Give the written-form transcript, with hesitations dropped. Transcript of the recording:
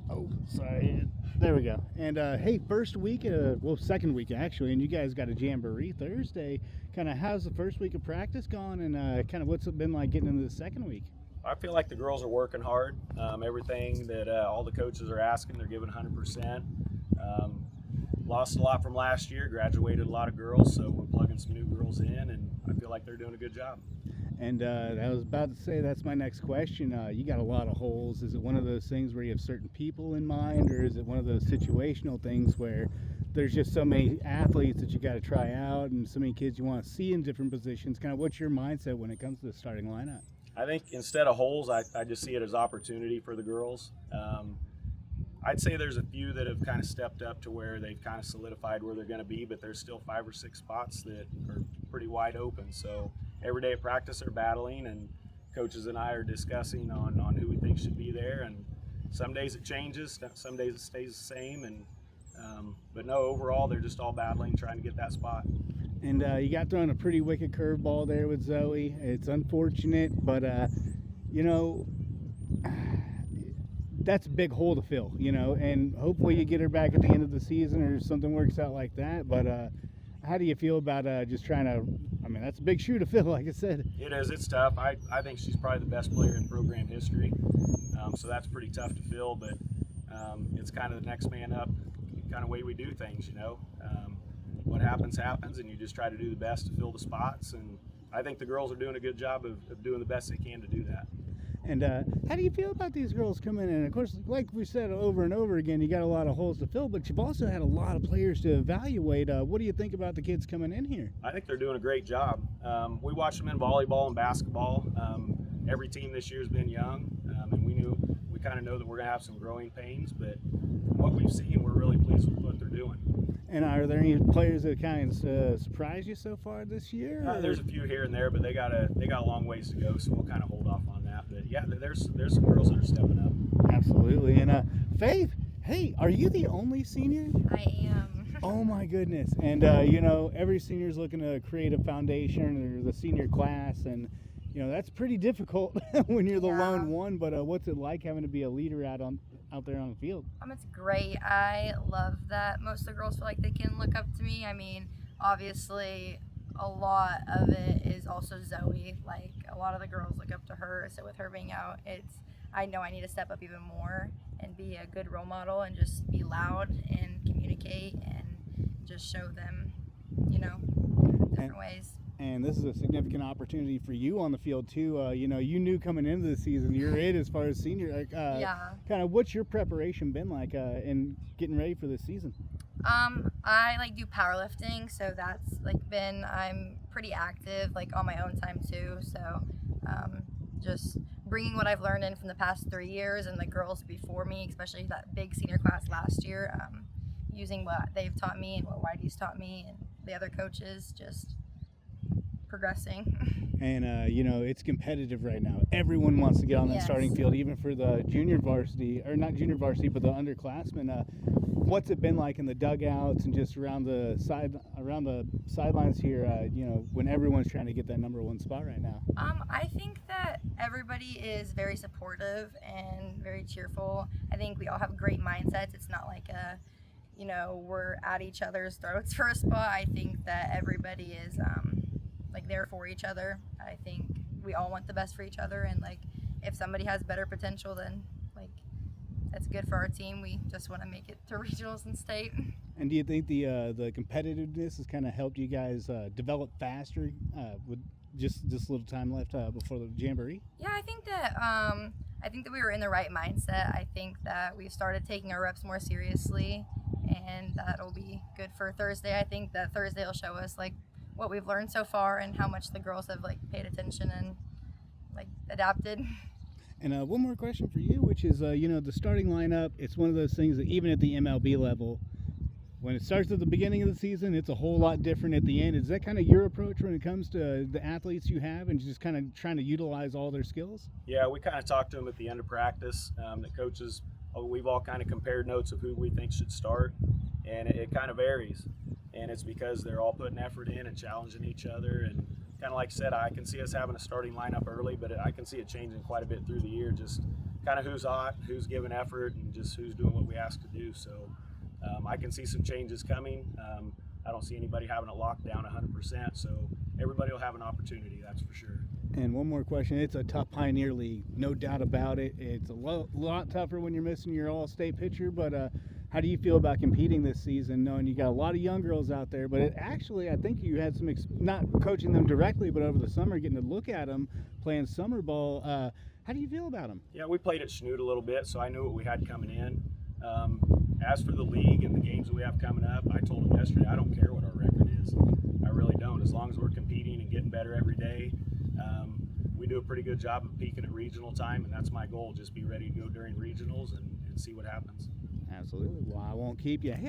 Oh, sorry. There we go. And hey, first week, second week actually, and you guys got a jamboree Thursday. Kind of how's the first week of practice gone, and kind of what's it been like getting into the second week? I feel like the girls are working hard. Everything that all the coaches are asking, they're giving 100%. Lost a lot from last year, graduated a lot of girls, so we're plugging some new girls in, and I feel like they're doing a good job. And I was about to say, that's my next question. You got a lot of holes. Is it one of those things where you have certain people in mind, or is it one of those situational things where there's just so many athletes that you got to try out and so many kids you want to see in different positions? Kind of what's your mindset when it comes to the starting lineup? I think instead of holes, I just see it as opportunity for the girls. I'd say there's a few that have kind of stepped up to where they've kind of solidified where they're going to be, but there's still 5 or 6 spots that are pretty wide open. So every day at practice they're battling, and coaches and I are discussing on who we think should be there. And some days it changes, some days it stays the same. And but no, overall they're just all battling, trying to get that spot. And you got thrown a pretty wicked curveball there with Zoe. It's unfortunate, but you know, that's a big hole to fill, you know, and hopefully you get her back at the end of the season or something works out like that. But how do you feel about just trying to, I mean, that's a big shoe to fill, like I said. It is. It's tough. I think she's probably the best player in program history, so that's pretty tough to fill, but it's kind of the next man up kind of way we do things, you know. What happens, and you just try to do the best to fill the spots, and I think the girls are doing a good job of doing the best they can to do that. And how do you feel about these girls coming in? Of course, like we said over and over again, you got a lot of holes to fill, but you've also had a lot of players to evaluate. What do you think about the kids coming in here? I think they're doing a great job. We watch them in volleyball and basketball. Every team this year has been young, and we kind of know that we're going to have some growing pains, but what we've seen, we're really pleased with what they're doing. And are there any players that kind of surprised you so far this year? There's a few here and there, but they got a long ways to go, so we'll kind of hold off on that. But yeah, there's some girls that are stepping up. Absolutely. And Faith, hey, are you the only senior? I am. Oh my goodness. And you know, every senior's looking to create a foundation, or the senior class, and you know that's pretty difficult when you're the lone one. But what's it like having to be a leader out there on the field? It's great. I love that most of the girls feel like they can look up to me. I mean, obviously, a lot of it is also Zoe. Like, a lot of the girls look up to her. So with her being out, I know I need to step up even more and be a good role model and just be loud and communicate and just show them, you know, different ways. And this is a significant opportunity for you on the field too. You know, you knew coming into the season you're it as far as senior. Like, kind of, what's your preparation been like in getting ready for this season? I do powerlifting, so that's I'm pretty active on my own time too. So just bringing what I've learned in from the past 3 years and the girls before me, especially that big senior class last year, using what they've taught me and what Whitey's taught me and the other coaches, just progressing. And you know, it's competitive right now. Everyone wants to get on that starting field, even for the junior varsity, or not junior varsity, but the underclassmen. What's it been like in the dugouts and just around the sidelines here? You know, when everyone's trying to get that number 1 spot right now. I think that everybody is very supportive and very cheerful. I think we all have great mindsets. It's not like we're at each other's throats for a spot. I think that everybody is there for each other. I think we all want the best for each other, and if somebody has better potential, then that's good for our team. We just want to make it to regionals and state. And do you think the competitiveness has kind of helped you guys develop faster with just this little time left before the jamboree? Yeah, I think that we were in the right mindset. I think that we started taking our reps more seriously, and that'll be good for Thursday. I think that Thursday will show us what we've learned so far and how much the girls have paid attention and adapted. And one more question for you, which is you know, the starting lineup, it's one of those things that even at the MLB level, when it starts at the beginning of the season, it's a whole lot different at the end. Is that kind of your approach when it comes to the athletes you have and just kind of trying to utilize all their skills? Yeah, we kind of talked to them at the end of practice. The coaches, we've all kind of compared notes of who we think should start, and it kind of varies. And it's because they're all putting effort in and challenging each other, and kind of like I said, I can see us having a starting lineup early, but I can see it changing quite a bit through the year. Just kind of who's hot, who's giving effort, and just who's doing what we ask to do. So I can see some changes coming. I don't see anybody having it locked down 100%. So everybody will have an opportunity, that's for sure. And one more question. It's a tough Pioneer League, no doubt about it. It's a lot tougher when you're missing your all-state pitcher, but how do you feel about competing this season, knowing you got a lot of young girls out there? But I think you had some, not coaching them directly, but over the summer, getting to look at them playing summer ball. How do you feel about them? Yeah, we played at Schnoot a little bit, so I knew what we had coming in. As for the league and the games that we have coming up, I told them yesterday, I don't care what our record is. I really don't. As long as we're competing and getting better every day, we do a pretty good job of peaking at regional time, and that's my goal, just be ready to go during regionals and see what happens. Absolutely. Well, I won't keep you.